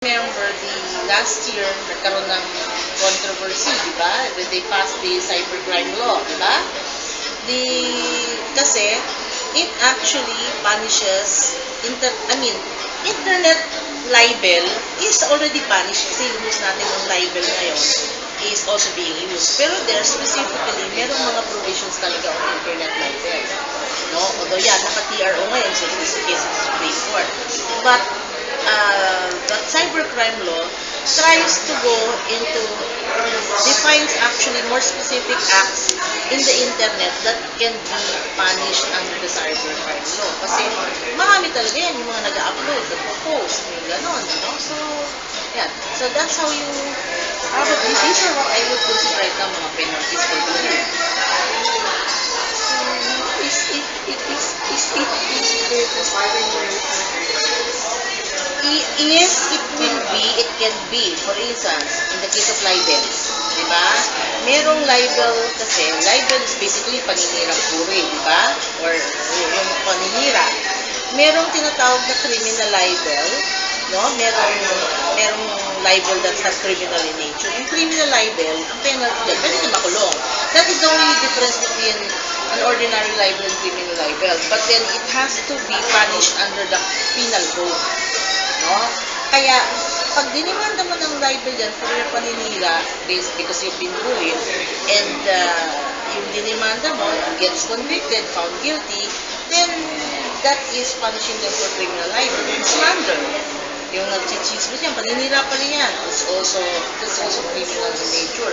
Remember the last year, nagkaroon ng controversy, di ba? When they passed the cybercrime law, di ba? Kasi, it actually punishes, internet libel is already punished kasi yung use natin ng libel ngayon is also being used. Pero there, specifically, merong mga provisions talaga on internet libel. No? Although yan, naka-TRO ngayon, so this case is Supreme Court. But, the cybercrime law tries to go into, defines actually more specific acts in the internet that can be punished under the cybercrime law. Kasi marami talaga yan, yung mga nag-upload, nag-post, yung ganon, no? So, yan. So, that's how you, probably, these are what I would consider right now mga penalties for doing it. Yes, it will be, it can be. For instance, in the case of libels, di ba? Merong libel kasi, libel is basically paninirang puri, di ba? Or yung paninira. Merong tinatawag na criminal libel, no? Merong libel that has criminal in nature. Yung criminal libel, ang penalty dyan, pwede na makulong. That is the only difference between an ordinary libel and criminal libel. But then, it has to be punished under the penal code. No? Kaya, pag dinimanda mo ng libel yan for your paninira, because you've been bullied, and yung dinimanda mo gets convicted, found guilty, then that is punishing them for criminal libel. And slander, yung nag-chismis yan, paninira pa rin yan, that's also criminal in nature.